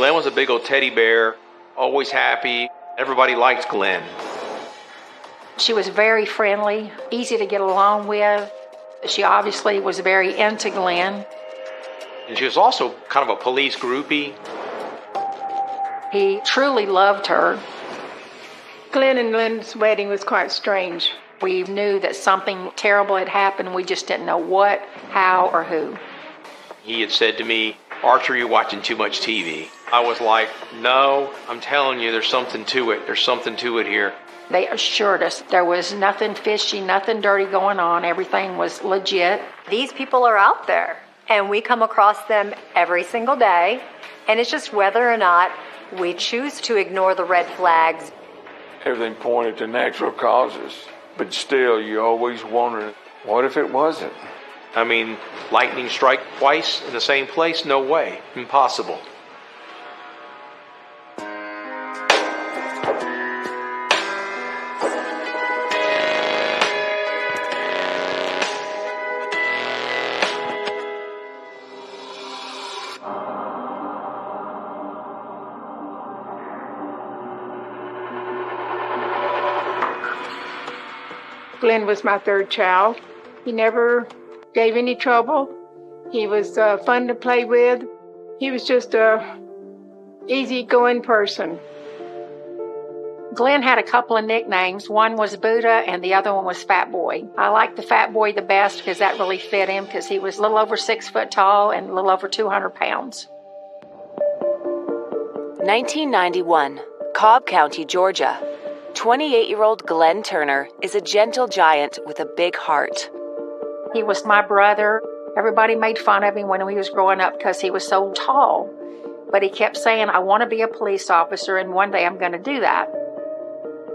Glenn was a big old teddy bear, always happy. Everybody liked Glenn. She was very friendly, easy to get along with. She obviously was very into Glenn. And she was also kind of a police groupie. He truly loved her. Glenn and Lynn's wedding was quite strange. We knew that something terrible had happened. We just didn't know what, how, or who. He had said to me, "Archer, you're watching too much TV." I was like, "No, I'm telling you, there's something to it. There's something to it here." They assured us there was nothing fishy, nothing dirty going on. Everything was legit. These people are out there, and we come across them every single day, and it's just whether or not we choose to ignore the red flags. Everything pointed to natural causes, but still you're always wondering, what if it wasn't? I mean, lightning strike twice in the same place? No way. Impossible. Glenn was my third child. He never gave any trouble. He was fun to play with. He was just a easygoing person. Glenn had a couple of nicknames. One was Buddha and the other one was Fat Boy. I liked the Fat Boy the best because that really fit him because he was a little over 6 foot tall and a little over 200 pounds. 1991, Cobb County, Georgia. 28-year-old Glenn Turner is a gentle giant with a big heart. He was my brother. Everybody made fun of him when he was growing up because he was so tall. But he kept saying, "I want to be a police officer, and one day I'm going to do that."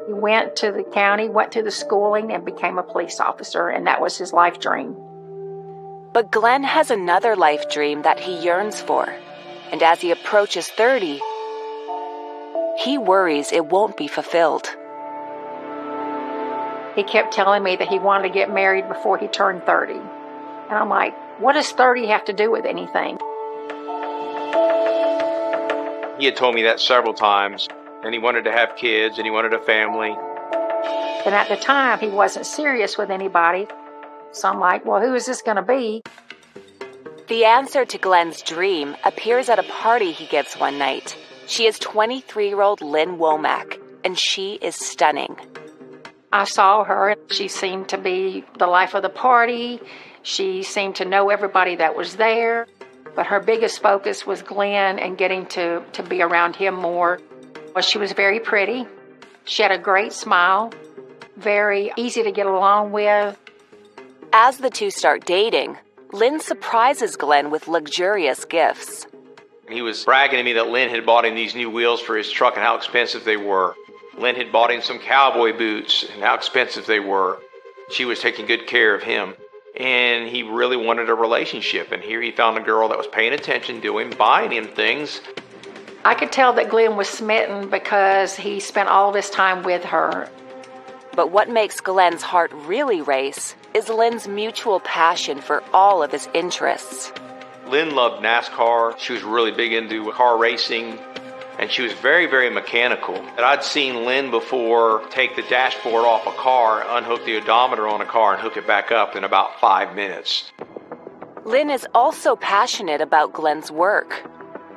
He went to the county, went through the schooling, and became a police officer, and that was his life dream. But Glenn has another life dream that he yearns for. And as he approaches 30, he worries it won't be fulfilled. He kept telling me that he wanted to get married before he turned 30. And I'm like, what does 30 have to do with anything? He had told me that several times, and he wanted to have kids, and he wanted a family. And at the time, he wasn't serious with anybody. So I'm like, well, who is this going to be? The answer to Glenn's dream appears at a party he gives one night. She is 23-year-old Lynn Womack, and she is stunning. I saw her. She seemed to be the life of the party. She seemed to know everybody that was there. But her biggest focus was Glenn and getting to be around him more. Well, she was very pretty. She had a great smile, very easy to get along with. As the two start dating, Lynn surprises Glenn with luxurious gifts. He was bragging to me that Lynn had bought him these new wheels for his truck and how expensive they were. Lynn had bought him some cowboy boots and how expensive they were. She was taking good care of him. And he really wanted a relationship. And here he found a girl that was paying attention to him, buying him things. I could tell that Glenn was smitten because he spent all of his time with her. But what makes Glenn's heart really race is Lynn's mutual passion for all of his interests. Lynn loved NASCAR. She was really big into car racing. And she was very, very mechanical. And I'd seen Lynn before take the dashboard off a car, unhook the odometer on a car, and hook it back up in about 5 minutes. Lynn is also passionate about Glenn's work.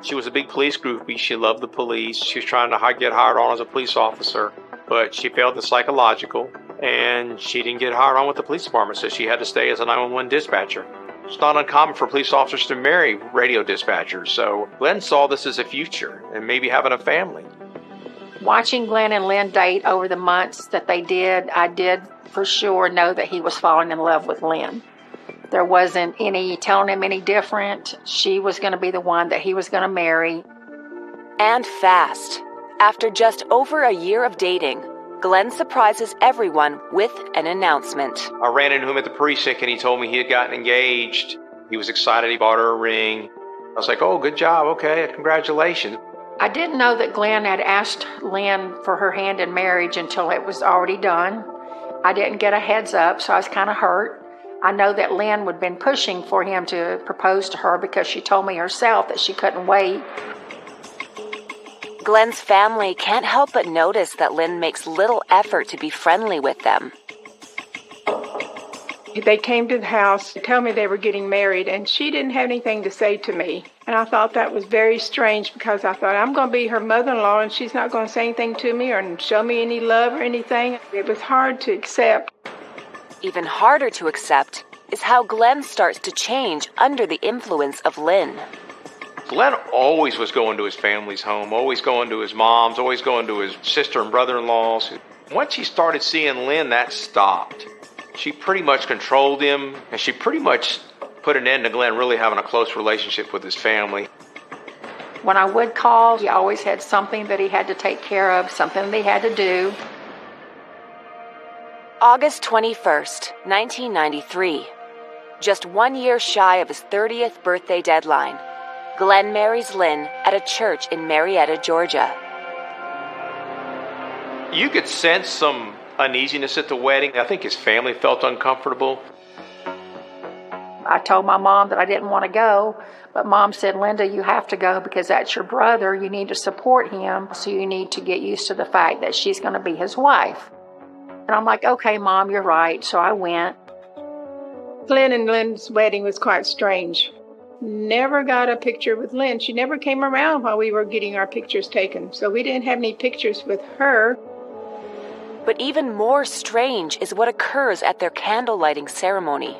She was a big police groupie. She loved the police. She was trying to get hired on as a police officer. But she failed the psychological, and she didn't get hired on with the police department, so she had to stay as a 911 dispatcher. It's not uncommon for police officers to marry radio dispatchers, so Glenn saw this as a future and maybe having a family. Watching Glenn and Lynn date over the months that they did, I did for sure know that he was falling in love with Lynn. There wasn't any telling him any different. She was going to be the one that he was going to marry. And fast. After just over a year of dating, Glenn surprises everyone with an announcement. I ran into him at the precinct and he told me he had gotten engaged. He was excited. He bought her a ring. I was like, oh, good job. Okay, congratulations. I didn't know that Glenn had asked Lynn for her hand in marriage until it was already done. I didn't get a heads up, so I was kind of hurt. I know that Lynn would have been pushing for him to propose to her because she told me herself that she couldn't wait. Glenn's family can't help but notice that Lynn makes little effort to be friendly with them. They came to the house to tell me they were getting married, and she didn't have anything to say to me. And I thought that was very strange, because I thought, I'm going to be her mother-in-law, and she's not going to say anything to me or show me any love or anything. It was hard to accept. Even harder to accept is how Glenn starts to change under the influence of Lynn. Glenn always was going to his family's home, always going to his mom's, always going to his sister and brother-in-law's. Once he started seeing Lynn, that stopped. She pretty much controlled him, and she pretty much put an end to Glenn really having a close relationship with his family. When I would call, he always had something that he had to take care of, something that he had to do. August 21st, 1993. Just 1 year shy of his 30th birthday deadline, Glenn marries Lynn at a church in Marietta, Georgia. You could sense some uneasiness at the wedding. I think his family felt uncomfortable. I told my mom that I didn't want to go, but Mom said, Linda, you have to go because that's your brother. You need to support him, so you need to get used to the fact that she's going to be his wife. And I'm like, okay, Mom, you're right. So I went. Glenn and Lynn's wedding was quite strange. Never got a picture with Lynn. She never came around while we were getting our pictures taken, so we didn't have any pictures with her. But even more strange is what occurs at their candle lighting ceremony.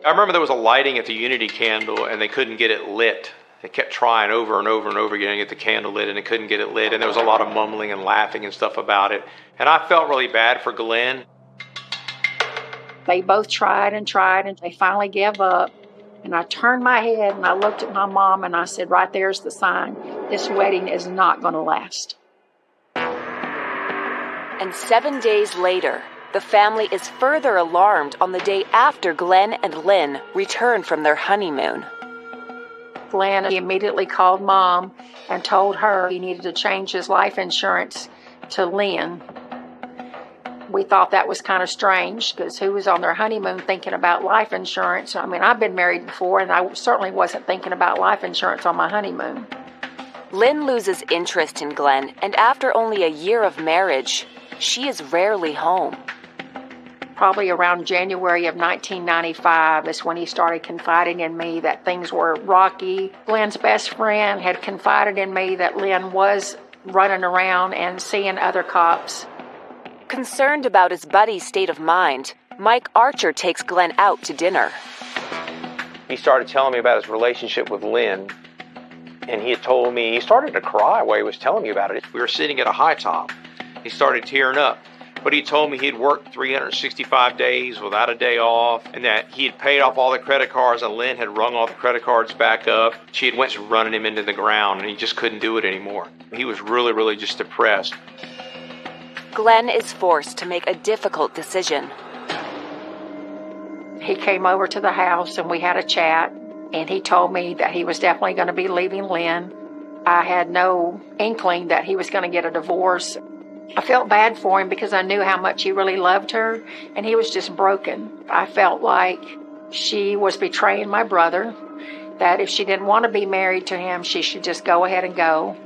I remember there was a lighting at the Unity candle, and they couldn't get it lit. They kept trying over and over and over again to get the candle lit, and they couldn't get it lit. And there was a lot of mumbling and laughing and stuff about it. And I felt really bad for Glenn. They both tried, and they finally gave up. And I turned my head, and I looked at my mom, and I said, right there's the sign. This wedding is not going to last. And 7 days later, the family is further alarmed on the day after Glenn and Lynn return from their honeymoon. Glenn immediately called Mom and told her he needed to change his life insurance to Lynn. We thought that was kind of strange, because who was on their honeymoon thinking about life insurance? I mean, I've been married before, and I certainly wasn't thinking about life insurance on my honeymoon. Lynn loses interest in Glenn, and after only a year of marriage, she is rarely home. Probably around January of 1995 is when he started confiding in me that things were rocky. Glenn's best friend had confided in me that Lynn was running around and seeing other cops. Concerned about his buddy's state of mind, Mike Archer takes Glenn out to dinner. He started telling me about his relationship with Lynn, and he had told me, he started to cry while he was telling me about it. We were sitting at a high top. He started tearing up. But he told me he'd worked 365 days without a day off, and that he had paid off all the credit cards, and Lynn had rung all the credit cards back up. She had went running him into the ground, and he just couldn't do it anymore. He was really, really just depressed. Glenn is forced to make a difficult decision. He came over to the house, and we had a chat, and he told me that he was definitely going to be leaving Lynn. I had no inkling that he was going to get a divorce. I felt bad for him because I knew how much he really loved her, and he was just broken. I felt like she was betraying my brother, that if she didn't want to be married to him, she should just go ahead and go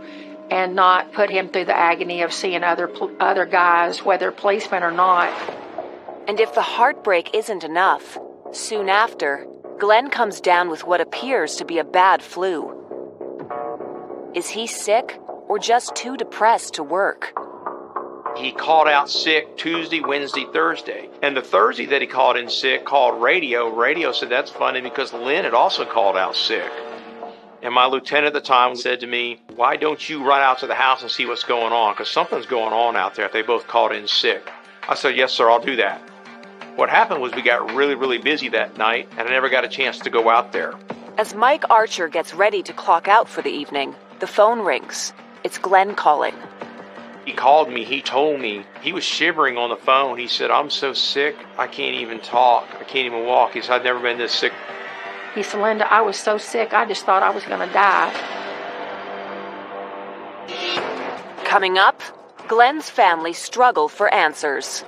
and not put him through the agony of seeing other guys, whether policemen or not. And if the heartbreak isn't enough, soon after, Glenn comes down with what appears to be a bad flu. Is he sick or just too depressed to work? He called out sick Tuesday, Wednesday, Thursday. And the Thursday that he called in sick, called radio. Radio said that's funny because Lynn had also called out sick. And my lieutenant at the time said to me, why don't you run out to the house and see what's going on? Because something's going on out there if they both called in sick. I said, yes, sir, I'll do that. What happened was we got really, really busy that night, and I never got a chance to go out there. As Mike Archer gets ready to clock out for the evening, the phone rings. It's Glenn calling. He called me. He told me. He was shivering on the phone. He said, I'm so sick, I can't even talk. I can't even walk. He said, I've never been this sick. He said, Linda, I was so sick, I just thought I was going to die. Coming up, Glenn's family struggle for answers.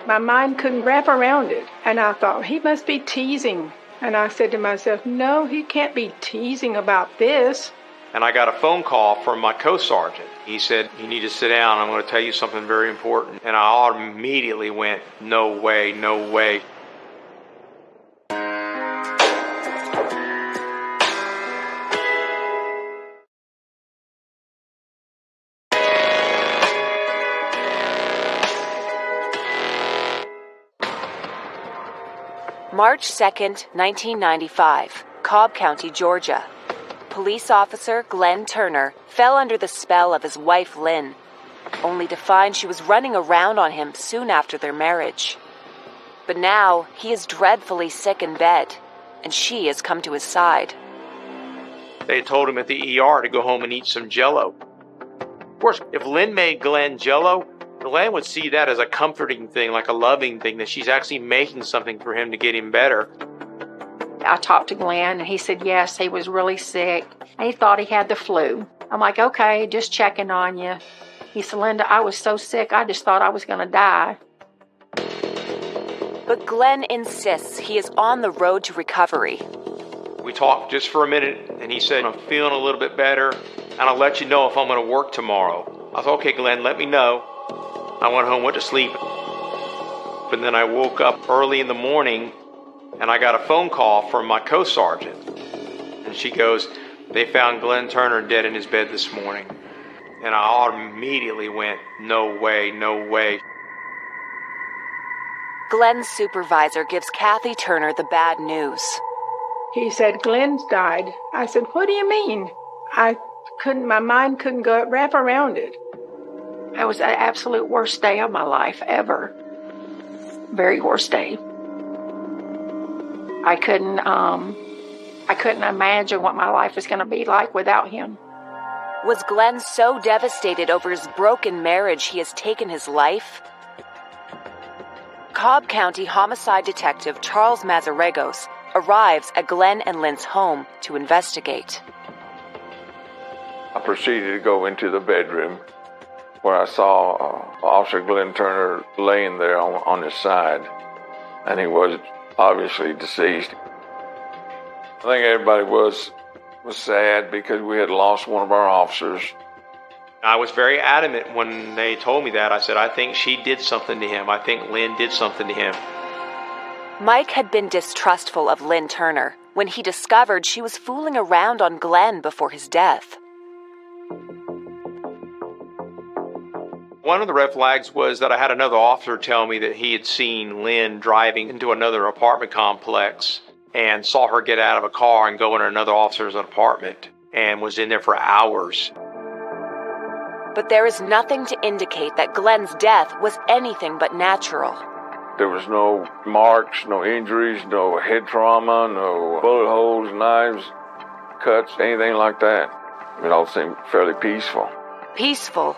My mind couldn't wrap around it, and I thought, he must be teasing. And I said to myself, no, he can't be teasing about this. And I got a phone call from my co-sergeant. He said, "You need to sit down. I'm going to tell you something very important." And I immediately went, "No way, no way." March 2nd, 1995, Cobb County, Georgia. Police officer Glenn Turner fell under the spell of his wife, Lynn, only to find she was running around on him soon after their marriage. But now he is dreadfully sick in bed, and she has come to his side. They told him at the ER to go home and eat some Jell-O. Of course, if Lynn made Glenn Jell-O, Glenn would see that as a comforting thing, like a loving thing, that she's actually making something for him to get him better. I talked to Glenn, and he said yes, he was really sick. And he thought he had the flu. I'm like, okay, just checking on you. He said, Linda, I was so sick, I just thought I was going to die. But Glenn insists he is on the road to recovery. We talked just for a minute, and he said, "I'm feeling a little bit better, and I'll let you know if I'm going to work tomorrow." I thought, "Okay, Glenn, let me know." I went home, went to sleep. And then I woke up early in the morning, and I got a phone call from my co-sergeant. And she goes, "They found Glenn Turner dead in his bed this morning." And I immediately went, "No way, no way." Glenn's supervisor gives Kathy Turner the bad news. He said, "Glenn's died." I said, "What do you mean?" My mind couldn't wrap around it. It was the absolute worst day of my life ever. Very worst day. I couldn't imagine what my life was going to be like without him. Was Glenn so devastated over his broken marriage he has taken his life? Cobb County Homicide Detective Charles Mazaregos arrives at Glenn and Lynn's home to investigate. I proceeded to go into the bedroom where I saw Officer Glenn Turner laying there on his side, and he was obviously deceased. I think everybody was sad because we had lost one of our officers. I was very adamant when they told me that. I said, "I think she did something to him. I think Lynn did something to him." Mike had been distrustful of Lynn Turner when he discovered she was fooling around on Glenn before his death. One of the red flags was that I had another officer tell me that he had seen Lynn driving into another apartment complex and saw her get out of a car and go into another officer's apartment and was in there for hours. But there is nothing to indicate that Glenn's death was anything but natural. There was no marks, no injuries, no head trauma, no bullet holes, knives, cuts, anything like that. It all seemed fairly peaceful. Peaceful,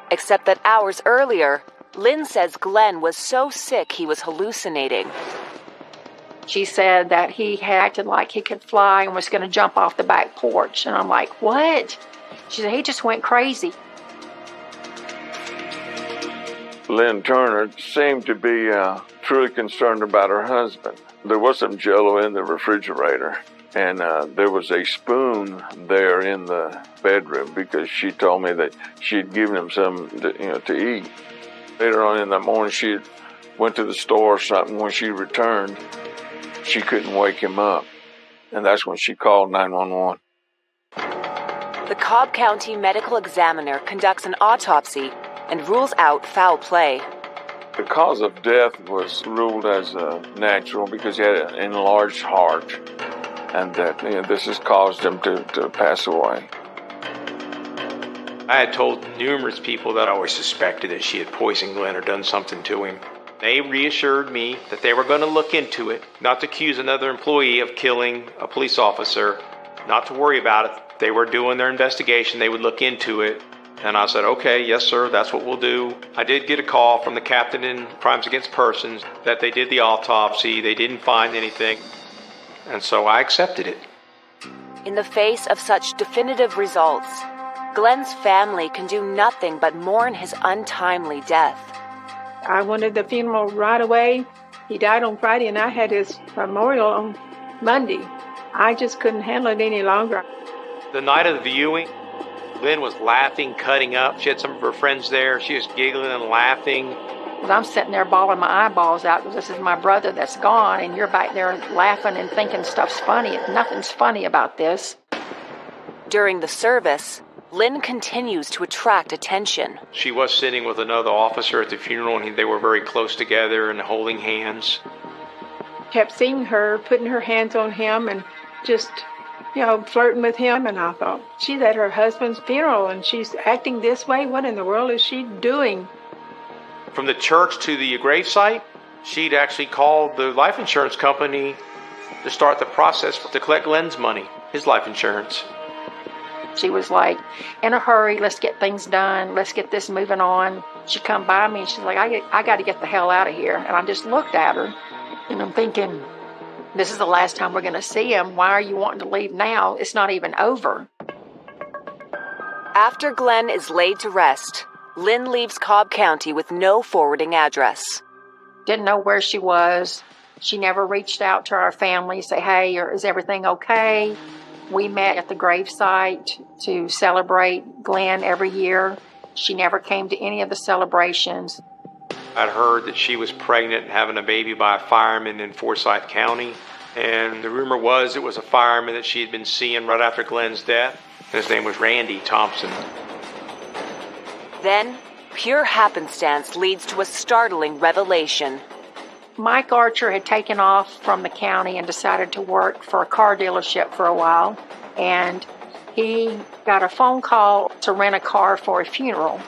except that hours earlier, Lynn says Glenn was so sick he was hallucinating. She said that he acted like he could fly and was going to jump off the back porch. And I'm like, what? She said, he just went crazy. Lynn Turner seemed to be truly concerned about her husband. There was some Jell-O in the refrigerator, and there was a spoon there in the bedroom because she told me that she'd given him some to eat. Later on in the morning, she went to the store or something. When she returned, she couldn't wake him up, and that's when she called 911. The Cobb County medical examiner conducts an autopsy and rules out foul play. The cause of death was ruled as natural because he had an enlarged heart, and that this has caused him to pass away. I had told numerous people that I always suspected that she had poisoned Glenn or done something to him. They reassured me that they were going to look into it, not to accuse another employee of killing a police officer, not to worry about it. They were doing their investigation. They would look into it. And I said, okay, yes, sir, that's what we'll do. I did get a call from the captain in Crimes Against Persons that they did the autopsy. They didn't find anything. And so I accepted it. In the face of such definitive results, Glenn's family can do nothing but mourn his untimely death. I wanted the funeral right away. He died on Friday, and I had his memorial on Monday. I just couldn't handle it any longer. The night of the viewing, Lynn was laughing, cutting up. She had some of her friends there. She was giggling and laughing. I'm sitting there bawling my eyeballs out because this is my brother that's gone, and you're back there laughing and thinking stuff's funny. Nothing's funny about this. During the service, Lynn continues to attract attention. She was sitting with another officer at the funeral, and they were very close together and holding hands. Kept seeing her, putting her hands on him and just, flirting with him. And I thought, she's at her husband's funeral and she's acting this way. What in the world is she doing? From the church to the gravesite, she'd actually called the life insurance company to start the process to collect Glenn's money, his life insurance. She was like, in a hurry, let's get things done, let's get this moving on. She come by me and she's like, I got to get the hell out of here. And I just looked at her and I'm thinking, this is the last time we're going to see him. Why are you wanting to leave now? It's not even over. After Glenn is laid to rest, Lynn leaves Cobb County with no forwarding address. Didn't know where she was. She never reached out to our family, say, hey, is everything okay? We met at the gravesite to celebrate Glenn every year. She never came to any of the celebrations. I'd heard that she was pregnant and having a baby by a fireman in Forsyth County. And the rumor was it was a fireman that she had been seeing right after Glenn's death. And his name was Randy Thompson. Then, pure happenstance leads to a startling revelation. Mike Archer had taken off from the county and decided to work for a car dealership for a while. And he got a phone call to rent a car for a funeral.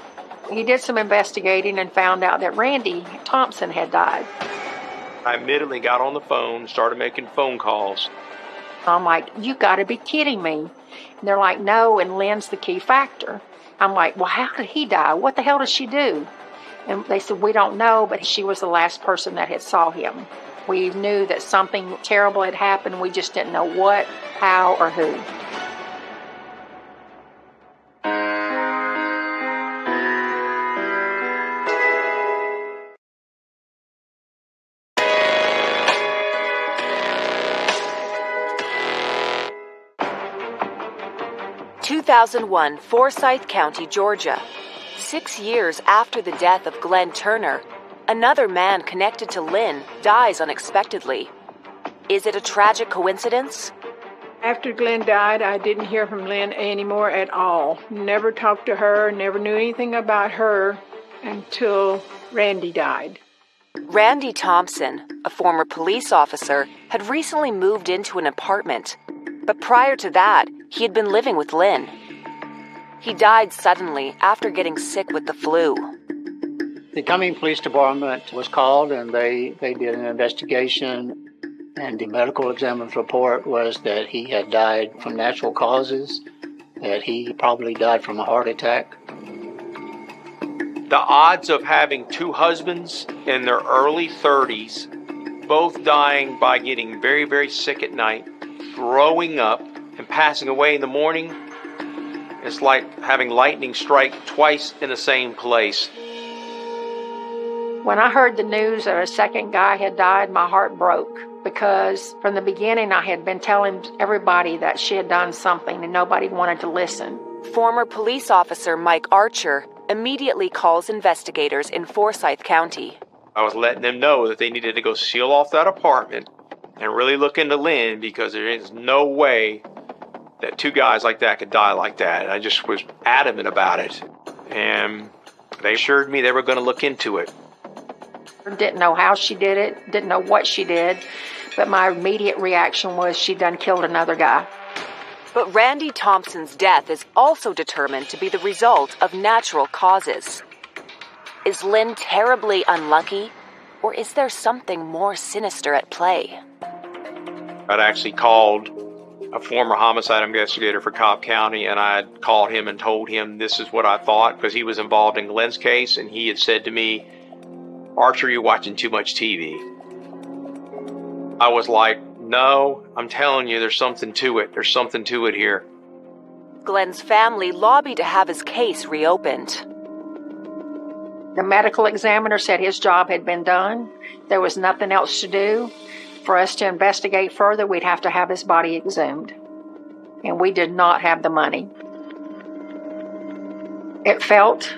He did some investigating and found out that Randy Thompson had died. I immediately got on the phone, started making phone calls. I'm like, you got to be kidding me. And they're like, no, and Lynn's the key factor. I'm like, well, how did he die? What the hell did she do? And they said, we don't know, but she was the last person that had saw him. We knew that something terrible had happened. We just didn't know what, how, or who. ...2001, Forsyth County, Georgia. 6 years after the death of Glenn Turner, another man connected to Lynn dies unexpectedly. Is it a tragic coincidence? After Glenn died, I didn't hear from Lynn anymore at all. Never talked to her, never knew anything about her until Randy died. Randy Thompson, a former police officer, had recently moved into an apartment. But prior to that, he had been living with Lynn. He died suddenly after getting sick with the flu. The Cumming Police Department was called and they did an investigation, and the medical examiner's report was that he had died from natural causes, that he probably died from a heart attack. The odds of having two husbands in their early 30s, both dying by getting very, very sick at night, throwing up, and passing away in the morning, it's like having lightning strike twice in the same place. When I heard the news that a second guy had died, my heart broke, because from the beginning I had been telling everybody that she had done something and nobody wanted to listen. Former police officer Mike Archer immediately calls investigators in Forsyth County. I was letting them know that they needed to go seal off that apartment and really look into Lynn, because there is no way that two guys like that could die like that. And I just was adamant about it. And they assured me they were going to look into it. Didn't know how she did it, didn't know what she did, but my immediate reaction was she done killed another guy. But Randy Thompson's death is also determined to be the result of natural causes. Is Lynn terribly unlucky, or is there something more sinister at play? I'd actually called a former homicide investigator for Cobb County, and I had called him and told him this is what I thought, because he was involved in Glenn's case, and he had said to me, Archer, you're watching too much TV. I was like, no, I'm telling you, there's something to it. There's something to it here. Glenn's family lobbied to have his case reopened. The medical examiner said his job had been done. There was nothing else to do. For us to investigate further, we'd have to have his body exhumed. and we did not have the money. It felt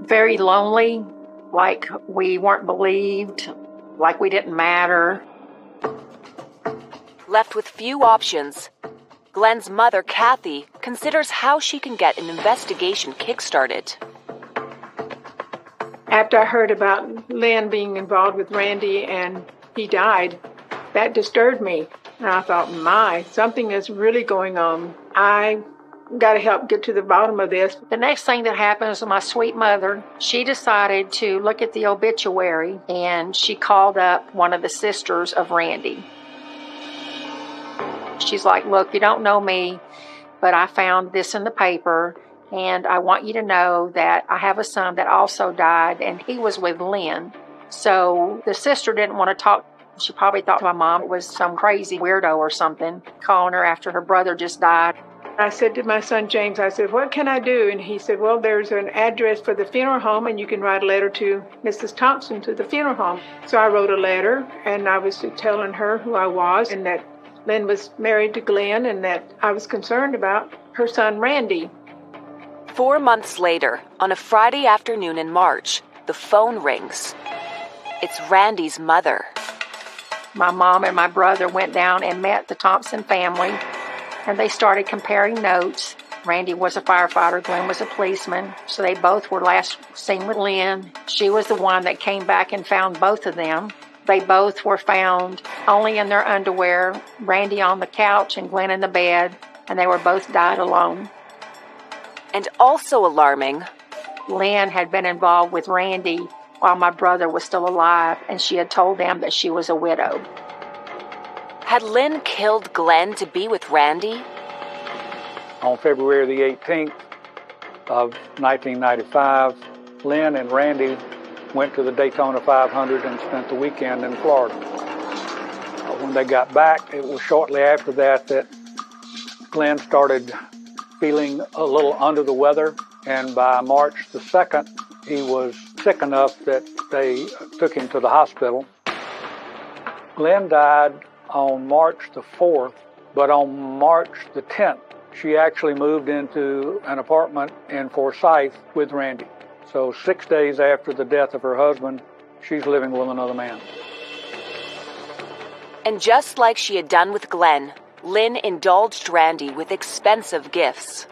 very lonely, like we weren't believed, like we didn't matter. Left with few options, Glenn's mother, Kathy, considers how she can get an investigation kickstarted. After I heard about Lynn being involved with Randy and he died, that disturbed me. And I thought, something is really going on. I got to help get to the bottom of this. The next thing that happened was my sweet mother. She decided to look at the obituary, and she called up one of the sisters of Randy. She's like, look, you don't know me, but I found this in the paper, and I want you to know that I have a son that also died, and he was with Lynn. So the sister didn't want to talk. She probably thought my mom was some crazy weirdo or something, calling her after her brother just died. I said to my son James, I said, what can I do? And he said, well, there's an address for the funeral home, and you can write a letter to Mrs. Thompson to the funeral home. So I wrote a letter, and I was telling her who I was and that Lynn was married to Glenn and that I was concerned about her son Randy. 4 months later, on a Friday afternoon in March, the phone rings. It's Randy's mother. My mom and my brother went down and met the Thompson family, and they started comparing notes. Randy was a firefighter, Glenn was a policeman, so they both were last seen with Lynn. She was the one that came back and found both of them. They both were found only in their underwear, Randy on the couch and Glenn in the bed, and they were both died alone. And also alarming, Lynn had been involved with Randy while my brother was still alive, and she had told them that she was a widow. Had Lynn killed Glenn to be with Randy? On February the 18th of 1995, Lynn and Randy went to the Daytona 500 and spent the weekend in Florida. When they got back, it was shortly after that Glenn started feeling a little under the weather, and by March the 2nd, he was sick enough that they took him to the hospital. Glenn died on March the 4th, but on March the 10th, she actually moved into an apartment in Forsyth with Randy. So 6 days after the death of her husband, she's living with another man. And just like she had done with Glenn, Lynn indulged Randy with expensive gifts.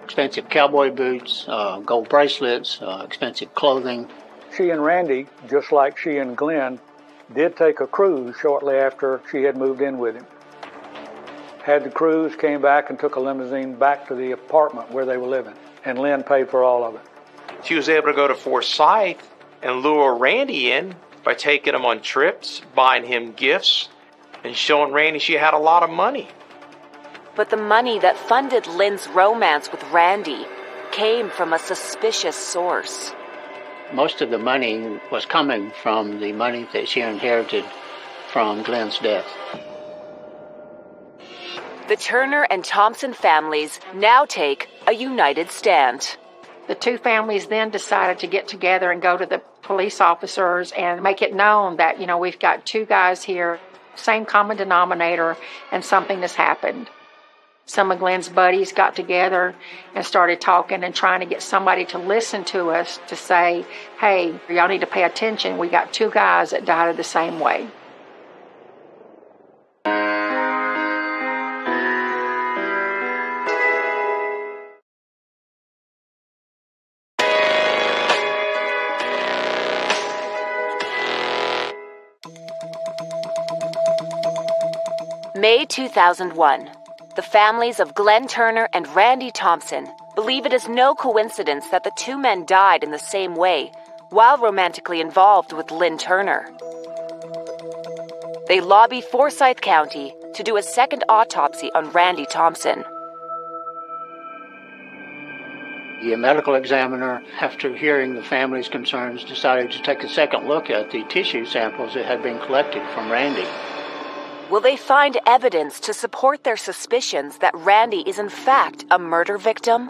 Expensive cowboy boots, gold bracelets, expensive clothing. She and Randy, just like she and Glenn, did take a cruise shortly after she had moved in with him. Had the cruise, came back and took a limousine back to the apartment where they were living, and Lynn paid for all of it. She was able to go to Forsyth and lure Randy in by taking him on trips, buying him gifts, and showing Randy she had a lot of money. But the money that funded Lynn's romance with Randy came from a suspicious source. Most of the money was coming from the money that she inherited from Glenn's death. The Turner and Thompson families now take a united stand. The two families then decided to get together and go to the police officers and make it known that, we've got two guys here, same common denominator, and something has happened. Some of Glenn's buddies got together and started talking and trying to get somebody to listen to us to say, hey, y'all need to pay attention. We got two guys that died the same way. May 2001. The families of Glenn Turner and Randy Thompson believe it is no coincidence that the two men died in the same way while romantically involved with Lynn Turner. They lobby Forsyth County to do a second autopsy on Randy Thompson. The medical examiner, after hearing the family's concerns, decided to take a second look at the tissue samples that had been collected from Randy. Will they find evidence to support their suspicions that Randy is in fact a murder victim?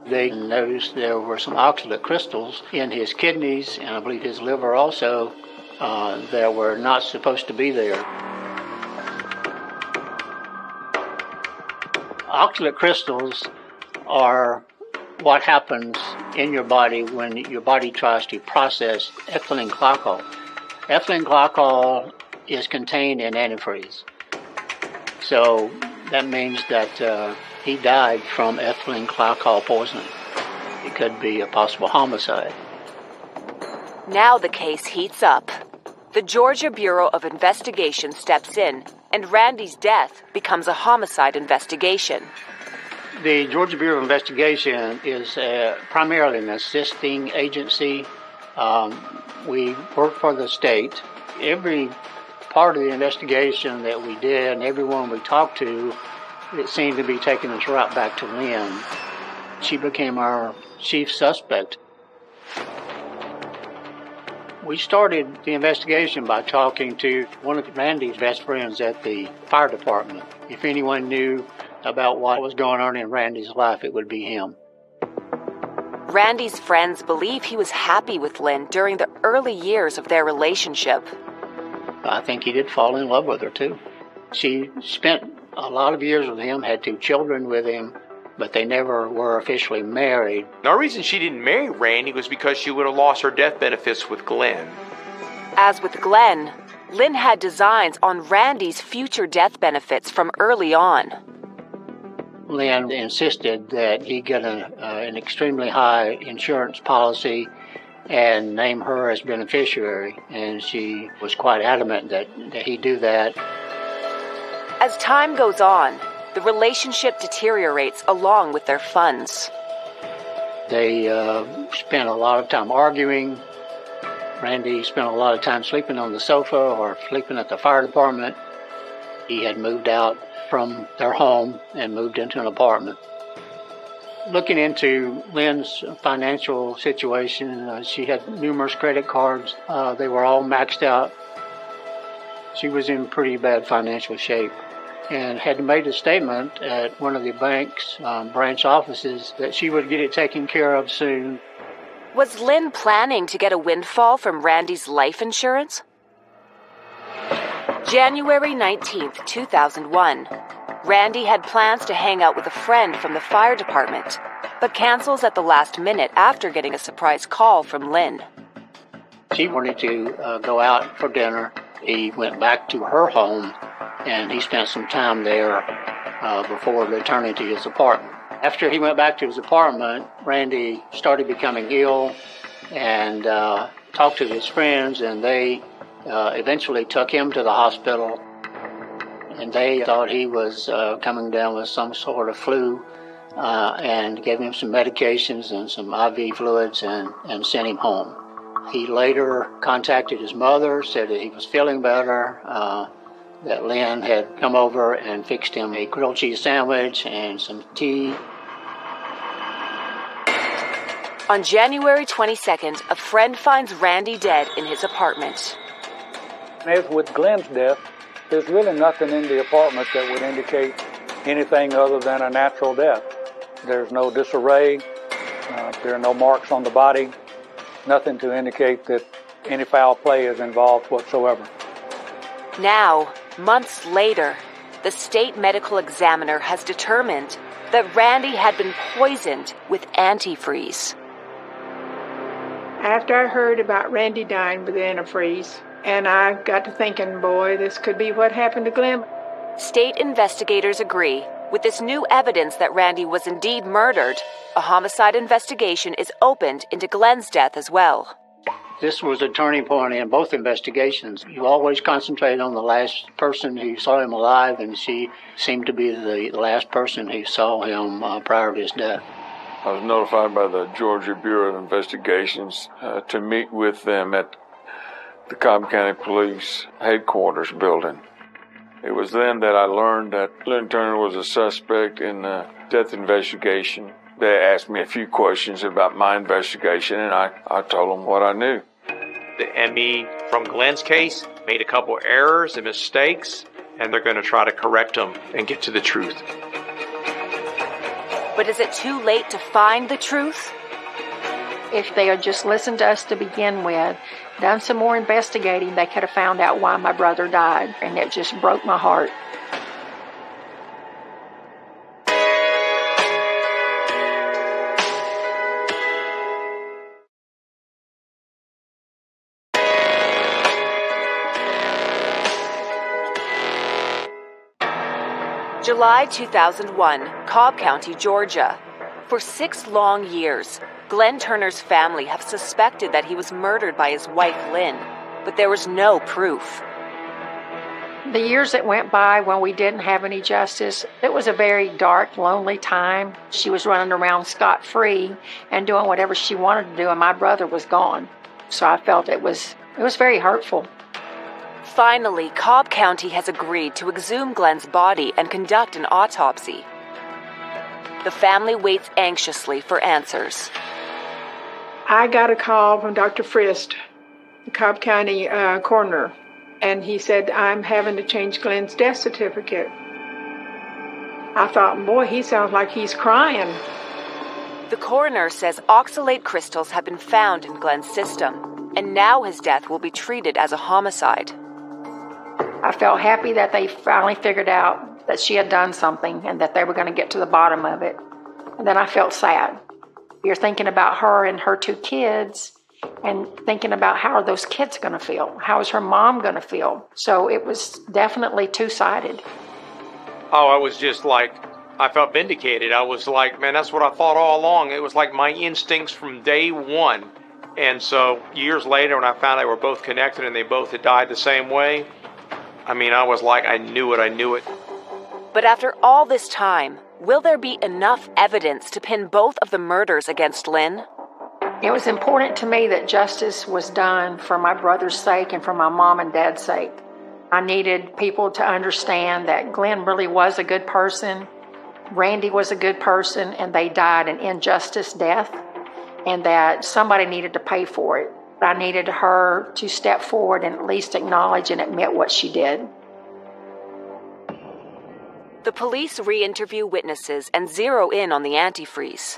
They noticed there were some oxalate crystals in his kidneys, and I believe his liver also, that were not supposed to be there. Oxalate crystals are what happens in your body when your body tries to process ethylene glycol. Ethylene glycol is contained in antifreeze. So that means that he died from ethylene glycol poisoning. It could be a possible homicide. Now the case heats up. The Georgia Bureau of Investigation steps in, and Randy's death becomes a homicide investigation. The Georgia Bureau of Investigation is primarily an assisting agency. We work for the state. Every part of the investigation that we did and everyone we talked to, it seemed to be taking us right back to Lynn. She became our chief suspect. We started the investigation by talking to one of Randy's best friends at the fire department. If anyone knew about what was going on in Randy's life, it would be him. Randy's friends believe he was happy with Lynn during the early years of their relationship. I think he did fall in love with her, too. She spent a lot of years with him, had 2 children with him, but they never were officially married. The reason she didn't marry Randy was because she would have lost her death benefits with Glenn. As with Glenn, Lynn had designs on Randy's future death benefits from early on. Lynn insisted that he get an extremely high insurance policy and name her as beneficiary, and she was quite adamant that he do that. As time goes on, the relationship deteriorates along with their funds. They spent a lot of time arguing. Randy spent a lot of time sleeping on the sofa or sleeping at the fire department. He had moved out from their home and moved into an apartment. Looking into Lynn's financial situation, she had numerous credit cards. They were all maxed out. She was in pretty bad financial shape and had made a statement at one of the bank's branch offices that she would get it taken care of soon. Was Lynn planning to get a windfall from Randy's life insurance? January 19th, 2001. Randy had plans to hang out with a friend from the fire department, but cancels at the last minute after getting a surprise call from Lynn. She wanted to go out for dinner. He went back to her home, and he spent some time there before returning to his apartment. After he went back to his apartment, Randy started becoming ill and talked to his friends, and they eventually took him to the hospital. And they thought he was coming down with some sort of flu and gave him some medications and some IV fluids and sent him home. He later contacted his mother, said that he was feeling better, that Lynn had come over and fixed him a grilled cheese sandwich and some tea. On January 22nd, a friend finds Randy dead in his apartment. As with Glenn's death, there's really nothing in the apartment that would indicate anything other than a natural death. There's no disarray, there are no marks on the body, nothing to indicate that any foul play is involved whatsoever. Now, months later, the state medical examiner has determined that Randy had been poisoned with antifreeze. After I heard about Randy dying with antifreeze, and I got to thinking, boy, this could be what happened to Glenn. State investigators agree. With this new evidence that Randy was indeed murdered, a homicide investigation is opened into Glenn's death as well. This was a turning point in both investigations. You always concentrate on the last person who saw him alive, and she seemed to be the last person who saw him prior to his death. I was notified by the Georgia Bureau of Investigations to meet with them at the Cobb County Police headquarters building. It was then that I learned that Lynn Turner was a suspect in the death investigation. They asked me a few questions about my investigation, and I told them what I knew. The ME from Glenn's case made a couple errors and mistakes, and they're going to try to correct them and get to the truth. But is it too late to find the truth? If they had just listened to us to begin with, done some more investigating, they could have found out why my brother died, and it just broke my heart. July 2001, Cobb County, Georgia. For 6 long years, Glenn Turner's family have suspected that he was murdered by his wife, Lynn, but there was no proof. The years that went by when we didn't have any justice, it was a very dark, lonely time. She was running around scot-free and doing whatever she wanted to do, and my brother was gone. So I felt it was very hurtful. Finally, Cobb County has agreed to exhume Glenn's body and conduct an autopsy. The family waits anxiously for answers. I got a call from Dr. Frist, the Cobb County coroner, and he said, I'm having to change Glenn's death certificate. I thought, boy, he sounds like he's crying. The coroner says oxalate crystals have been found in Glenn's system, and now his death will be treated as a homicide. I felt happy that they finally figured out that she had done something and that they were going to get to the bottom of it. And then I felt sad. You're thinking about her and her 2 kids and thinking about how are those kids going to feel? How is her mom going to feel? So it was definitely two-sided. Oh, I was just like, I felt vindicated. I was like, man, that's what I thought all along. It was like my instincts from day one. And so years later, when I found they were both connected and they both had died the same way, I mean, I was like, I knew it. But after all this time, will there be enough evidence to pin both of the murders against Lynn? It was important to me that justice was done for my brother's sake and for my mom and dad's sake. I needed people to understand that Glenn really was a good person, Randy was a good person, and they died an injustice death, and that somebody needed to pay for it. I needed her to step forward and at least acknowledge and admit what she did. The police re-interview witnesses and zero in on the antifreeze.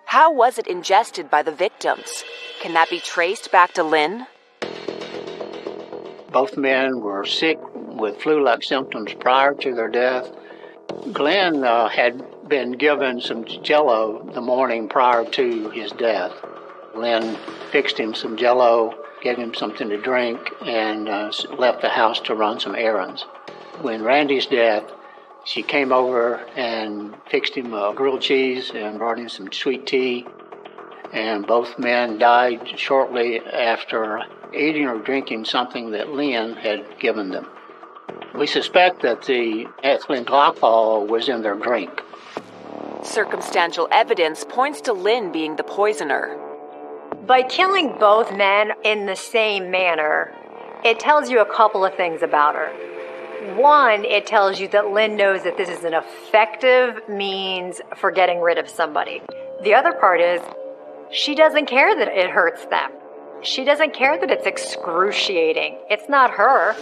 How was it ingested by the victims? Can that be traced back to Lynn? Both men were sick with flu-like symptoms prior to their death. Glenn had been given some Jell-O the morning prior to his death. Lynn fixed him some Jell-O, gave him something to drink, and left the house to run some errands. When Randy's death, she came over and fixed him grilled cheese and brought him some sweet tea. And both men died shortly after eating or drinking something that Lynn had given them. We suspect that the ethylene glycol was in their drink. Circumstantial evidence points to Lynn being the poisoner. By killing both men in the same manner, it tells you a couple of things about her. One, it tells you that Lynn knows that this is an effective means for getting rid of somebody. The other part is, she doesn't care that it hurts them. She doesn't care that it's excruciating. It's not her.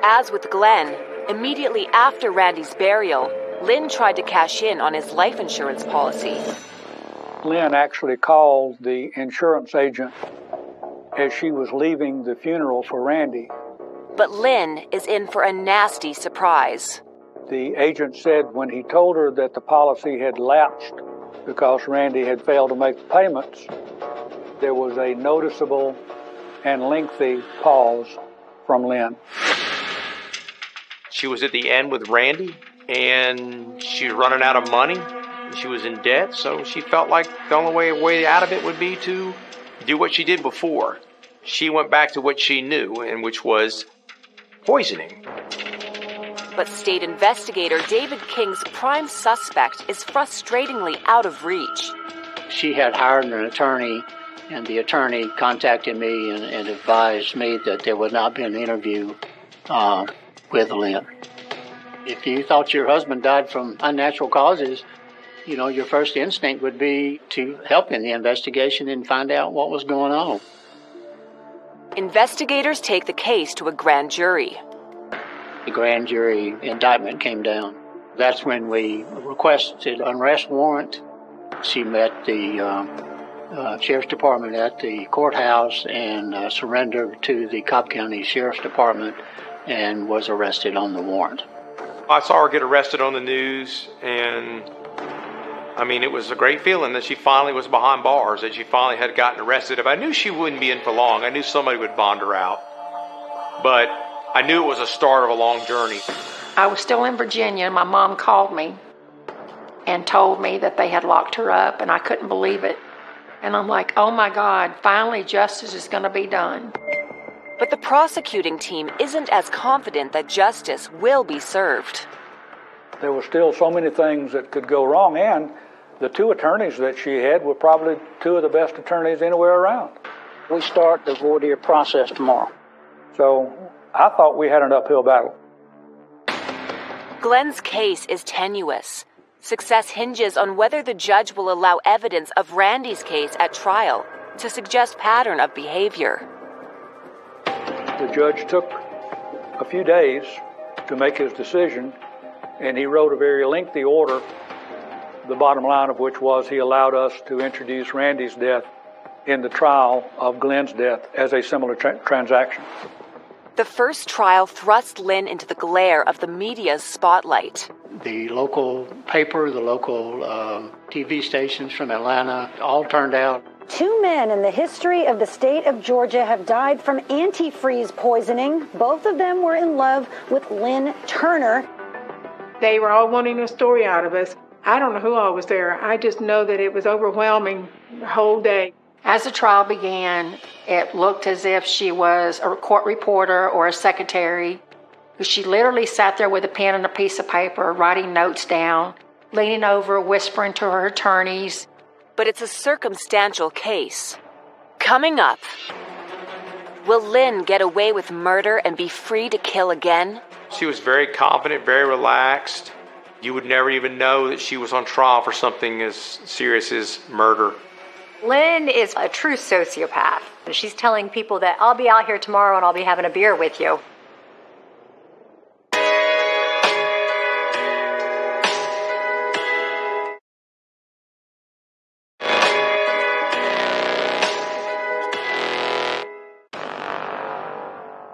As with Glenn, immediately after Randy's burial, Lynn tried to cash in on his life insurance policy. Lynn actually called the insurance agent as she was leaving the funeral for Randy. But Lynn is in for a nasty surprise. The agent said when he told her that the policy had lapsed because Randy had failed to make the payments, there was a noticeable and lengthy pause from Lynn. She was at the end with Randy, and she was running out of money. She was in debt, so she felt like the only way out of it would be to do what she did before. She went back to what she knew, and which was poisoning. But state investigator David King's prime suspect is frustratingly out of reach. She had hired an attorney, and the attorney contacted me and advised me that there would not be an interview with Lynn. If you thought your husband died from unnatural causes, your first instinct would be to help in the investigation and find out what was going on. Investigators take the case to a grand jury. The grand jury indictment came down. That's when we requested an arrest warrant. She met the Sheriff's Department at the courthouse and surrendered to the Cobb County Sheriff's Department and was arrested on the warrant. I saw her get arrested on the news, and it was a great feeling that she finally was behind bars, that she finally had gotten arrested. If I knew she wouldn't be in for long, I knew somebody would bond her out. But I knew it was a start of a long journey. I was still in Virginia, and my mom called me and told me that they had locked her up, and I couldn't believe it. And I'm like, oh my God, finally justice is going to be done. But the prosecuting team isn't as confident that justice will be served. There were still so many things that could go wrong, and the two attorneys that she had were probably two of the best attorneys anywhere around. We start the voir dire process tomorrow. So I thought we had an uphill battle. Glenn's case is tenuous. Success hinges on whether the judge will allow evidence of Randy's case at trial to suggest pattern of behavior. The judge took a few days to make his decision, and he wrote a very lengthy order, the bottom line of which was he allowed us to introduce Randy's death in the trial of Glenn's death as a similar transaction. The first trial thrust Lynn into the glare of the media's spotlight. The local paper, the local TV stations from Atlanta all turned out. 2 men in the history of the state of Georgia have died from antifreeze poisoning. Both of them were in love with Lynn Turner. They were all wanting a story out of us. I don't know who all was there. I just know that it was overwhelming the whole day. As the trial began, it looked as if she was a court reporter or a secretary. She literally sat there with a pen and a piece of paper, writing notes down, leaning over, whispering to her attorneys. But it's a circumstantial case. Coming up, will Lynn get away with murder and be free to kill again? She was very confident, very relaxed. You would never even know that she was on trial for something as serious as murder. Lynn is a true sociopath. She's telling people that I'll be out here tomorrow and I'll be having a beer with you.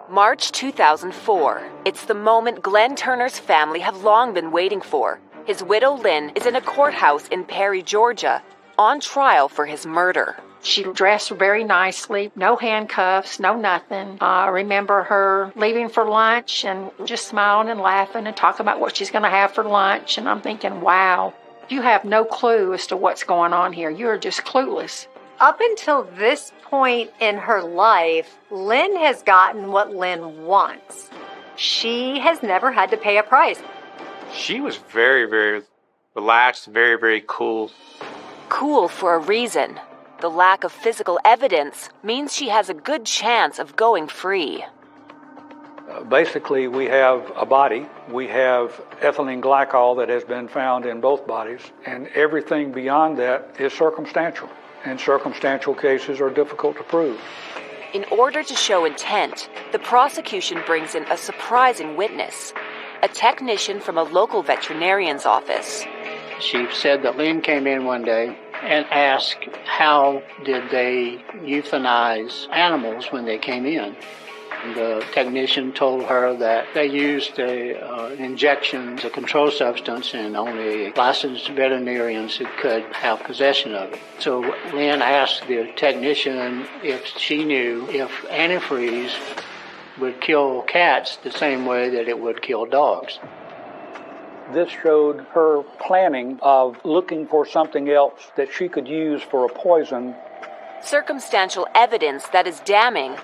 March 2004. It's the moment Glenn Turner's family have long been waiting for. His widow, Lynn, is in a courthouse in Perry, Georgia, on trial for his murder. She dressed very nicely, no handcuffs, no nothing. I remember her leaving for lunch and just smiling and laughing and talking about what she's going to have for lunch. And I'm thinking, wow, you have no clue as to what's going on here. You're just clueless. Up until this point in her life, Lynn has gotten what Lynn wants. She has never had to pay a price. She was very, very relaxed, very, very cool. Cool for a reason. The lack of physical evidence means she has a good chance of going free. Basically, we have a body. We have ethylene glycol that has been found in both bodies, and everything beyond that is circumstantial. And circumstantial cases are difficult to prove. In order to show intent, the prosecution brings in a surprising witness, a technician from a local veterinarian's office. She said that Lynn came in one day and asked how did they euthanize animals when they came in. The technician told her that they used an injection, a controlled substance, and only licensed veterinarians who could have possession of it. So Lynn asked the technician if she knew if antifreeze would kill cats the same way that it would kill dogs. This showed her planning of looking for something else that she could use for a poison. Circumstantial evidence that is damning,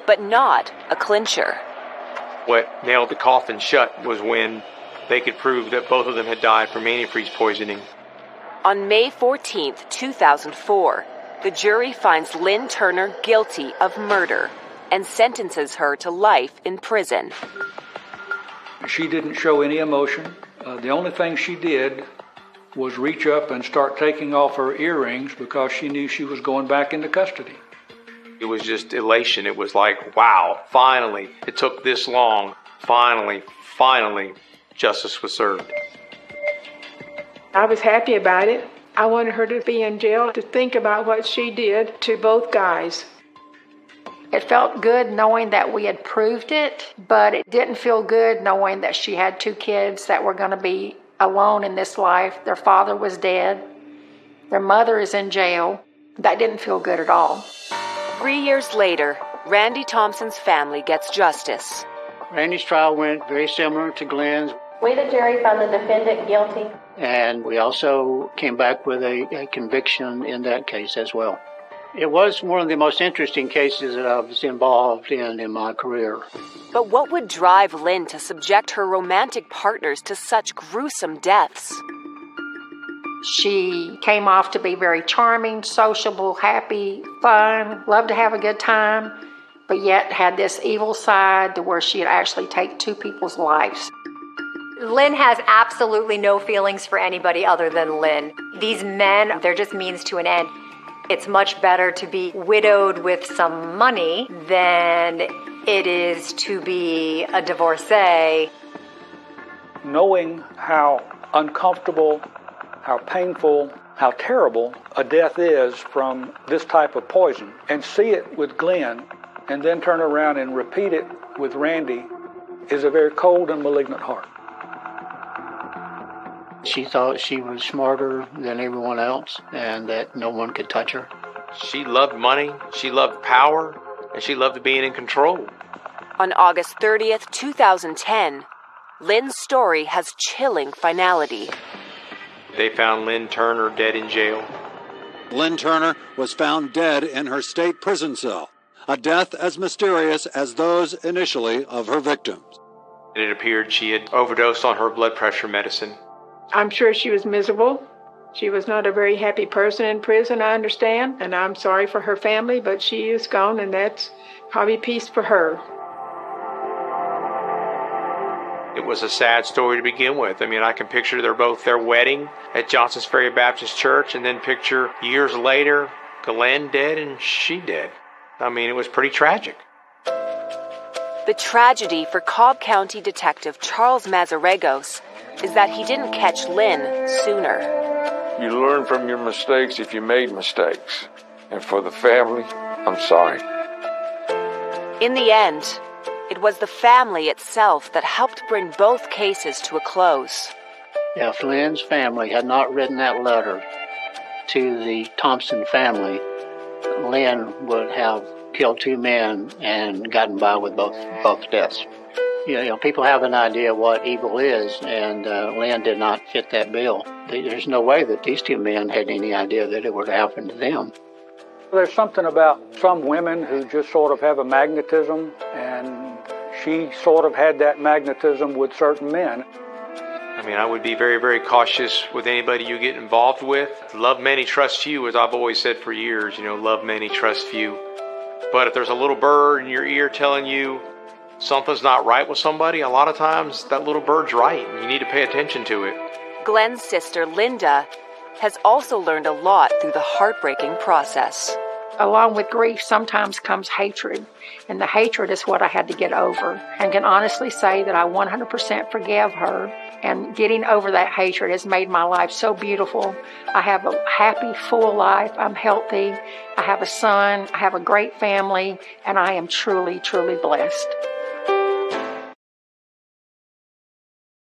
but not a clincher. What nailed the coffin shut was when they could prove that both of them had died from antifreeze poisoning. On May 14th, 2004, the jury finds Lynn Turner guilty of murder and sentences her to life in prison. She didn't show any emotion. The only thing she did was reach up and start taking off her earrings because she knew she was going back into custody. It was just elation. It was like, wow, finally, it took this long. Finally, justice was served. I was happy about it. I wanted her to be in jail to think about what she did to both guys. It felt good knowing that we had proved it, but it didn't feel good knowing that she had 2 kids that were going to be alone in this life. Their father was dead. Their mother is in jail. That didn't feel good at all. 3 years later, Randy Thompson's family gets justice. Randy's trial went very similar to Glenn's. We, the jury, found the defendant guilty. And we also came back with a conviction in that case as well. It was one of the most interesting cases that I was involved in my career. But what would drive Lynn to subject her romantic partners to such gruesome deaths? She came off to be very charming, sociable, happy, fun, loved to have a good time, but yet had this evil side to where she'd actually take two people's lives. Lynn has absolutely no feelings for anybody other than Lynn. These men, they're just means to an end. It's much better to be widowed with some money than it is to be a divorcee. Knowing how uncomfortable, how painful, how terrible a death is from this type of poison, and see it with Glenn, and then turn around and repeat it with Randy, is a very cold and malignant heart. She thought she was smarter than everyone else and that no one could touch her. She loved money, she loved power, and she loved being in control. On August 30th, 2010, Lynn's story has chilling finality. They found Lynn Turner dead in jail. Lynn Turner was found dead in her state prison cell, a death as mysterious as those initially of her victims. It appeared she had overdosed on her blood pressure medicine. I'm sure she was miserable. She was not a very happy person in prison, I understand, and I'm sorry for her family, but she is gone, and that's probably peace for her. It was a sad story to begin with. I mean, I can picture their wedding at Johnson's Ferry Baptist Church, and then picture years later, Glenn dead and she dead. I mean, it was pretty tragic. The tragedy for Cobb County Detective Charles Mazarregos is that he didn't catch Lynn sooner. You learn from your mistakes if you made mistakes. And for the family, I'm sorry. In the end, it was the family itself that helped bring both cases to a close. If Lynn's family had not written that letter to the Thompson family, Lynn would have killed two men and gotten by with both deaths. You know, people have an idea what evil is, and Lynn did not fit that bill. There's no way that these two men had any idea that it would happen to them. There's something about some women who just sort of have a magnetism, and she sort of had that magnetism with certain men. I mean, I would be very, very cautious with anybody you get involved with. Love many, trust few, as I've always said for years, love many, trust few. But if there's a little bird in your ear telling you something's not right with somebody, a lot of times that little bird's right, and you need to pay attention to it. Glenn's sister, Linda, has also learned a lot through the heartbreaking process. Along with grief sometimes comes hatred, and the hatred is what I had to get over, and can honestly say that I 100% forgive her, and getting over that hatred has made my life so beautiful. I have a happy, full life. I'm healthy. I have a son. I have a great family, and I am truly, truly blessed.